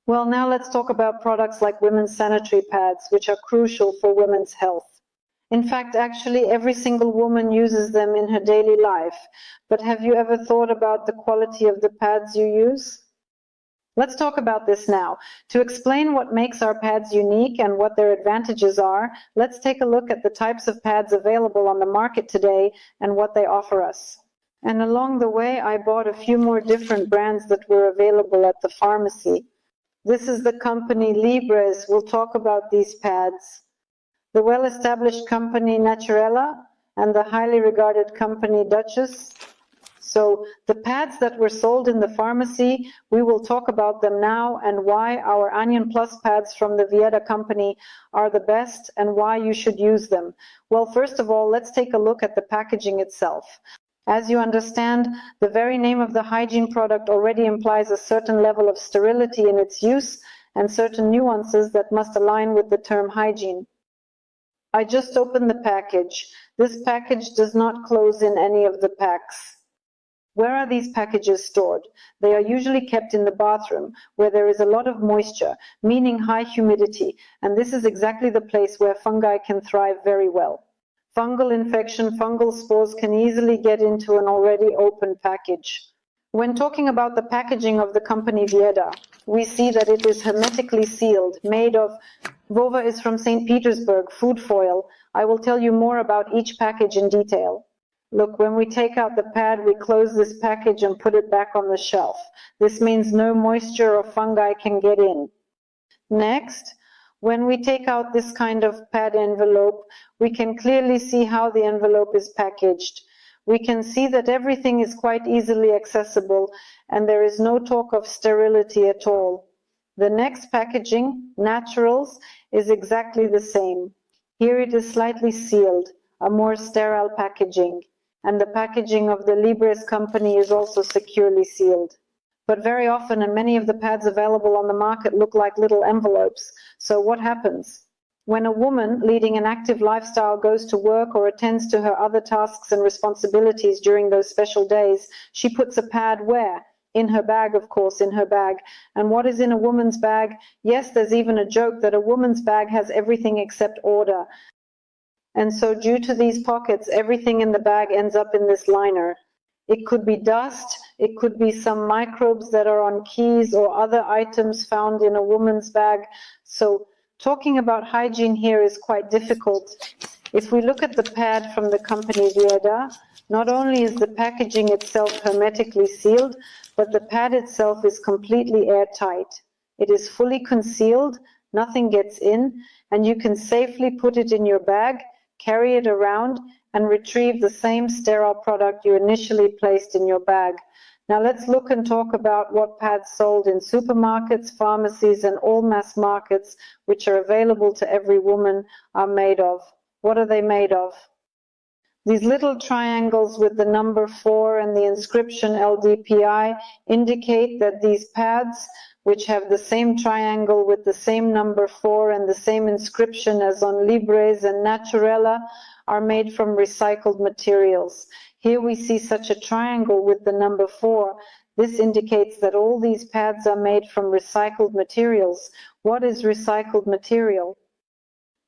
Well, now let's talk about products like women's sanitary pads, which are crucial for women's health. In fact, actually, every single woman uses them in her daily life. But have you ever thought about the quality of the pads you use? Let's talk about this now. To explain what makes our pads unique and what their advantages are, let's take a look at the types of pads available on the market today and what they offer us. And along the way, I bought a few more different brands that were available at the pharmacy. This is the company Libres. We'll talk about these pads. The well-established company Naturella and the highly regarded company Duchess. So the pads that were sold in the pharmacy, we will talk about them now and why our Anion Plus pads from the Whieda company are the best and why you should use them. Well, first of all, let's take a look at the packaging itself. As you understand, the very name of the hygiene product already implies a certain level of sterility in its use and certain nuances that must align with the term hygiene. I just opened the package. This package does not close in any of the packs. Where are these packages stored? They are usually kept in the bathroom, where there is a lot of moisture, meaning high humidity, and this is exactly the place where fungi can thrive very well. Fungal infection, fungal spores can easily get into an already open package. When talking about the packaging of the company Whieda, we see that it is hermetically sealed, made of Vova is from St. Petersburg, food foil. I will tell you more about each package in detail. Look, when we take out the pad, we close this package and put it back on the shelf. This means no moisture or fungi can get in. Next, when we take out this kind of pad envelope, we can clearly see how the envelope is packaged. We can see that everything is quite easily accessible and there is no talk of sterility at all. The next packaging, Naturals, is exactly the same. Here it is slightly sealed, a more sterile packaging. And the packaging of the Libres company is also securely sealed. But very often, and many of the pads available on the market look like little envelopes. So what happens? When a woman leading an active lifestyle goes to work or attends to her other tasks and responsibilities during those special days, she puts a pad where? In her bag, of course, in her bag. And what is in a woman's bag? Yes, there's even a joke that a woman's bag has everything except order. And so due to these pockets, everything in the bag ends up in this liner. It could be dust, it could be some microbes that are on keys or other items found in a woman's bag. So talking about hygiene here is quite difficult. If we look at the pad from the company Whieda, not only is the packaging itself hermetically sealed, but the pad itself is completely airtight. It is fully concealed, nothing gets in, and you can safely put it in your bag, carry it around, and retrieve the same sterile product you initially placed in your bag. Now let's look and talk about what pads sold in supermarkets, pharmacies, and all mass markets, which are available to every woman, are made of. What are they made of? These little triangles with the number 4 and the inscription LDPI indicate that these pads, which have the same triangle with the same number 4 and the same inscription as on Libres and Naturella, are made from recycled materials. Here we see such a triangle with the number 4. This indicates that all these pads are made from recycled materials. What is recycled material?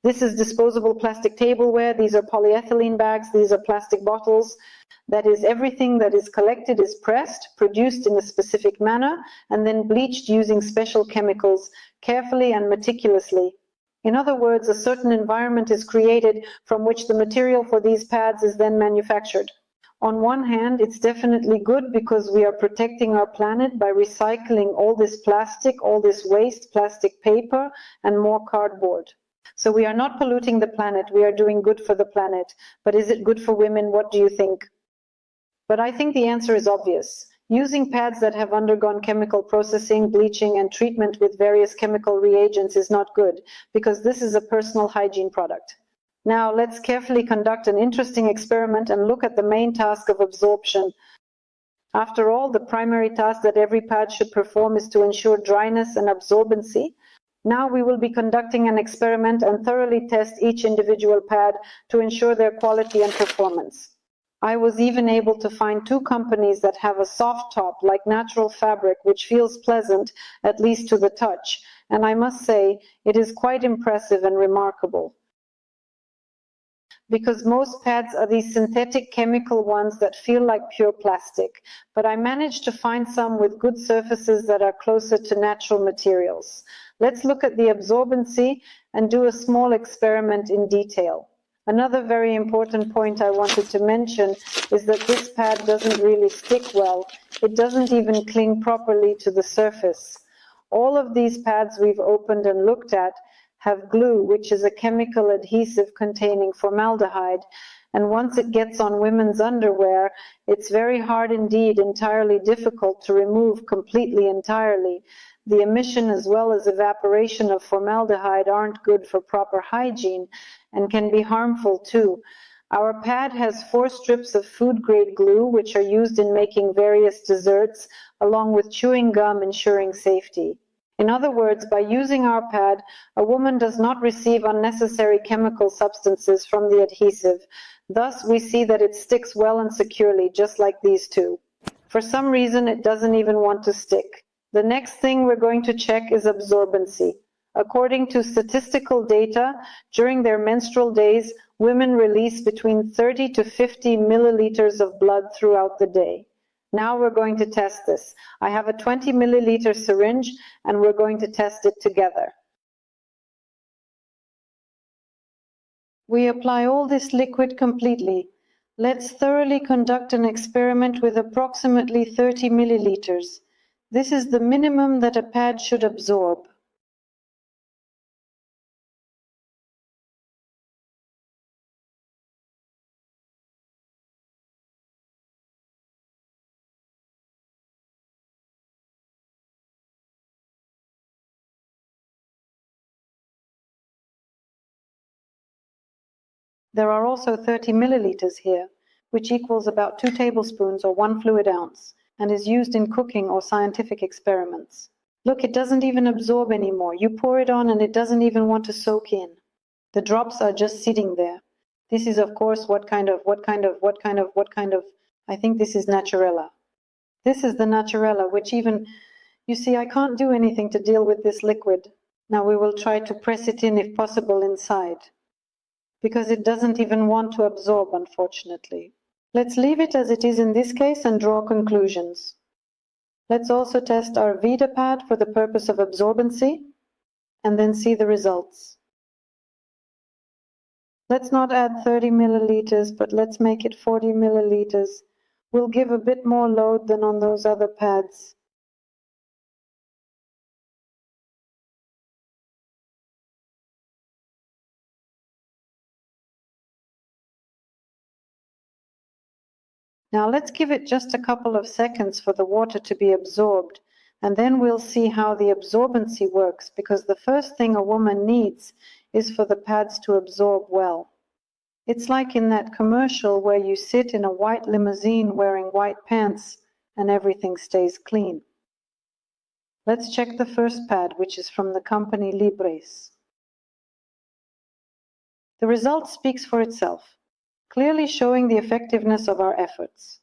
This is disposable plastic tableware. These are polyethylene bags. These are plastic bottles. That is, everything that is collected is pressed, produced in a specific manner, and then bleached using special chemicals, carefully and meticulously. In other words, a certain environment is created from which the material for these pads is then manufactured. On one hand, it's definitely good because we are protecting our planet by recycling all this plastic, all this waste, plastic paper, and more cardboard. So we are not polluting the planet, we are doing good for the planet. But is it good for women? What do you think? But I think the answer is obvious. Using pads that have undergone chemical processing, bleaching, and treatment with various chemical reagents is not good, because this is a personal hygiene product. Now let's carefully conduct an interesting experiment and look at the main task of absorption. After all, the primary task that every pad should perform is to ensure dryness and absorbency. Now we will be conducting an experiment and thoroughly test each individual pad to ensure their quality and performance. I was even able to find 2 companies that have a soft top like natural fabric which feels pleasant, at least to the touch, and I must say it is quite impressive and remarkable. Because most pads are these synthetic chemical ones that feel like pure plastic, but I managed to find some with good surfaces that are closer to natural materials. Let's look at the absorbency and do a small experiment in detail. Another very important point I wanted to mention is that this pad doesn't really stick well. It doesn't even cling properly to the surface. All of these pads we've opened and looked at have glue, which is a chemical adhesive containing formaldehyde, and once it gets on women's underwear, it's very hard indeed, entirely difficult to remove completely entirely. The emission as well as evaporation of formaldehyde aren't good for proper hygiene and can be harmful too. Our pad has 4 strips of food-grade glue, which are used in making various desserts, along with chewing gum, ensuring safety. In other words, by using our pad, a woman does not receive unnecessary chemical substances from the adhesive. Thus, we see that it sticks well and securely, just like these 2. For some reason, it doesn't even want to stick. The next thing we're going to check is absorbency. According to statistical data, during their menstrual days, women release between 30 to 50 milliliters of blood throughout the day. Now we're going to test this. I have a 20 milliliter syringe and we're going to test it together. We apply all this liquid completely. Let's thoroughly conduct an experiment with approximately 30 milliliters. This is the minimum that a pad should absorb. There are also 30 milliliters here, which equals about 2 tablespoons or 1 fluid ounce, and is used in cooking or scientific experiments. Look, it doesn't even absorb anymore. You pour it on and it doesn't even want to soak in. The drops are just sitting there. This is, of course, what kind of, I think this is Naturella. This is the Naturella, which even, you see, I can't do anything to deal with this liquid. Now we will try to press it in, if possible, inside, because it doesn't even want to absorb, unfortunately. Let's leave it as it is in this case and draw conclusions. Let's also test our Whieda pad for the purpose of absorbency, and then see the results. Let's not add 30 milliliters, but let's make it 40 milliliters. We'll give a bit more load than on those other pads. Now let's give it just a couple of seconds for the water to be absorbed, and then we'll see how the absorbency works, because the first thing a woman needs is for the pads to absorb well. It's like in that commercial where you sit in a white limousine wearing white pants and everything stays clean. Let's check the first pad, which is from the company Libres. The result speaks for itself, clearly showing the effectiveness of our efforts.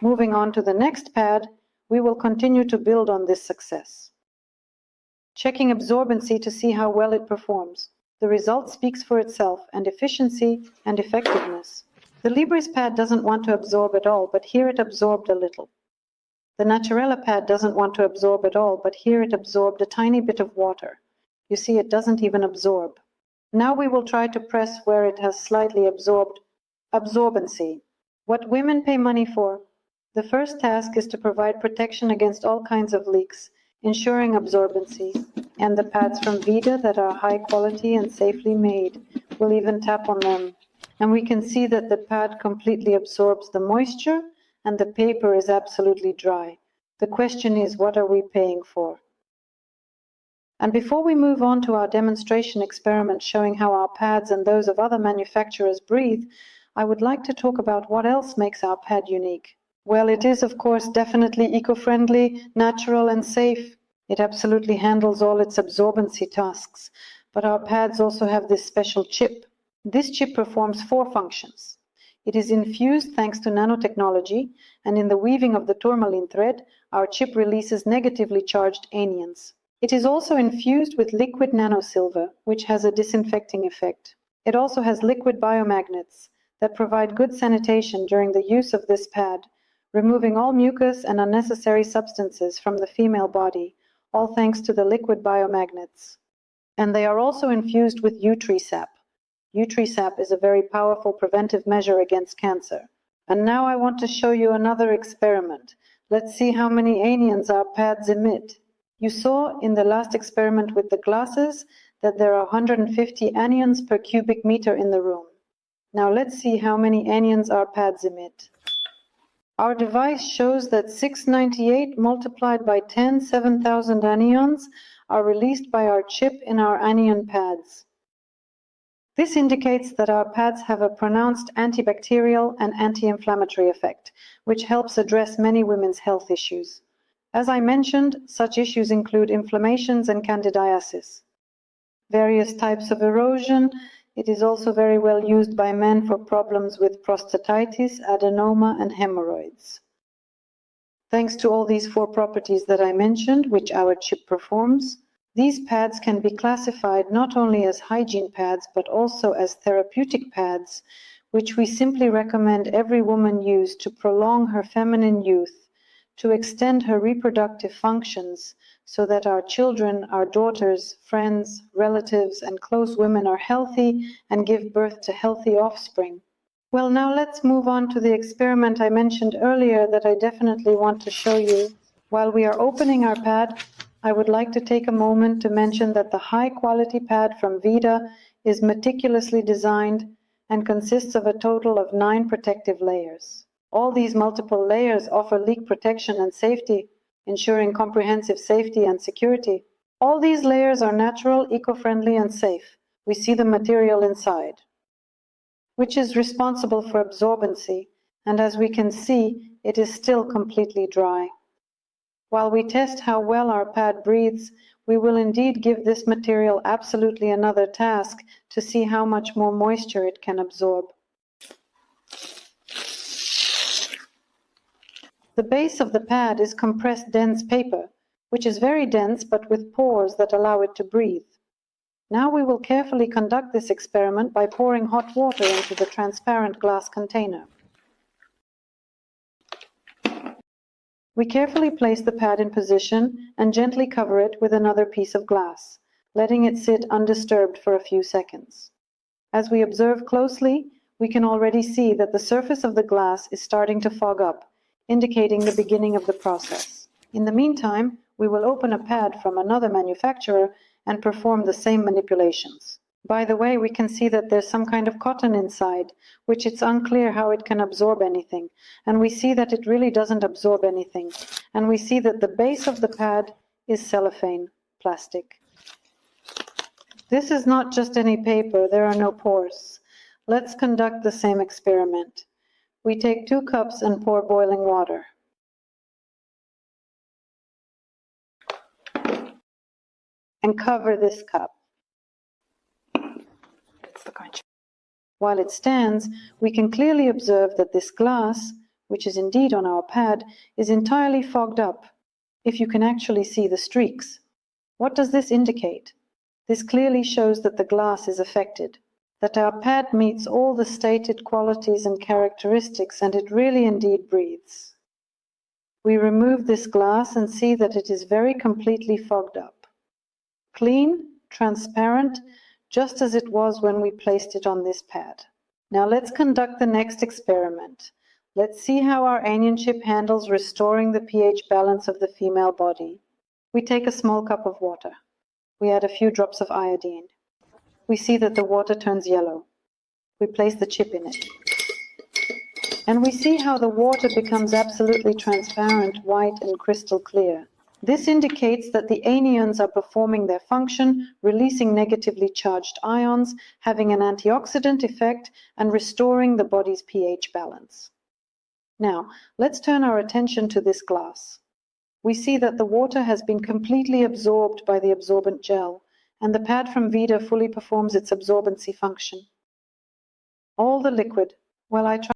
Moving on to the next pad, we will continue to build on this success. Checking absorbency to see how well it performs. The result speaks for itself, and efficiency and effectiveness. The Libres pad doesn't want to absorb at all, but here it absorbed a little. The Naturella pad doesn't want to absorb at all, but here it absorbed a tiny bit of water. You see, it doesn't even absorb. Now we will try to press where it has slightly absorbed. Absorbency. What women pay money for. The first task is to provide protection against all kinds of leaks, ensuring absorbency, and the pads from Whieda that are high quality and safely made. We'll even tap on them, and we can see that the pad completely absorbs the moisture and the paper is absolutely dry. The question is, what are we paying for? And before we move on to our demonstration experiment showing how our pads and those of other manufacturers breathe, I would like to talk about what else makes our pad unique. Well, it is, of course, definitely eco-friendly, natural, and safe. It absolutely handles all its absorbency tasks. But our pads also have this special chip. This chip performs 4 functions. It is infused thanks to nanotechnology, and in the weaving of the tourmaline thread, our chip releases negatively charged anions. It is also infused with liquid nanosilver, which has a disinfecting effect. It also has liquid biomagnets that provide good sanitation during the use of this pad, removing all mucus and unnecessary substances from the female body, all thanks to the liquid biomagnets. And they are also infused with yew tree sap. Yew tree sap is a very powerful preventive measure against cancer. And now I want to show you another experiment. Let's see how many anions our pads emit. You saw in the last experiment with the glasses that there are 150 anions per cubic meter in the room. Now let's see how many anions our pads emit. Our device shows that 698 multiplied by 10, 7,000 anions are released by our chip in our anion pads. This indicates that our pads have a pronounced antibacterial and anti-inflammatory effect, which helps address many women's health issues. As I mentioned, such issues include inflammations and candidiasis, various types of erosion. It is also very well used by men for problems with prostatitis, adenoma, and hemorrhoids. Thanks to all these 4 properties that I mentioned, which our chip performs, these pads can be classified not only as hygiene pads, but also as therapeutic pads, which we simply recommend every woman use to prolong her feminine youth, to extend her reproductive functions, so that our children, our daughters, friends, relatives, and close women are healthy and give birth to healthy offspring. Well, now let's move on to the experiment I mentioned earlier that I definitely want to show you. While we are opening our pad, I would like to take a moment to mention that the high-quality pad from Whieda is meticulously designed and consists of a total of 9 protective layers. All these multiple layers offer leak protection and safety, ensuring comprehensive safety and security. All these layers are natural, eco-friendly, and safe. We see the material inside, which is responsible for absorbency, and as we can see, it is still completely dry. While we test how well our pad breathes, we will indeed give this material absolutely another task to see how much more moisture it can absorb. The base of the pad is compressed dense paper, which is very dense but with pores that allow it to breathe. Now we will carefully conduct this experiment by pouring hot water into the transparent glass container. We carefully place the pad in position and gently cover it with another piece of glass, letting it sit undisturbed for a few seconds. As we observe closely, we can already see that the surface of the glass is starting to fog up, indicating the beginning of the process. In the meantime, we will open a pad from another manufacturer and perform the same manipulations. By the way, we can see that there's some kind of cotton inside, which it's unclear how it can absorb anything. And we see that it really doesn't absorb anything. And we see that the base of the pad is cellophane plastic. This is not just any paper, there are no pores. Let's conduct the same experiment. We take 2 cups and pour boiling water. And cover this cup. While it stands, we can clearly observe that this glass, which is indeed on our pad, is entirely fogged up, if you can actually see the streaks. What does this indicate? This clearly shows that the glass is affected, that our pad meets all the stated qualities and characteristics, and it really indeed breathes. We remove this glass and see that it is very completely fogged up. Clean, transparent, just as it was when we placed it on this pad. Now let's conduct the next experiment. Let's see how our anion chip handles restoring the pH balance of the female body. We take a small cup of water. We add a few drops of iodine. We see that the water turns yellow. We place the chip in it. And we see how the water becomes absolutely transparent, white, and crystal clear. This indicates that the anions are performing their function, releasing negatively charged ions, having an antioxidant effect, and restoring the body's pH balance. Now, let's turn our attention to this glass. We see that the water has been completely absorbed by the absorbent gel, and the pad from Whieda fully performs its absorbency function. All the liquid, well, I try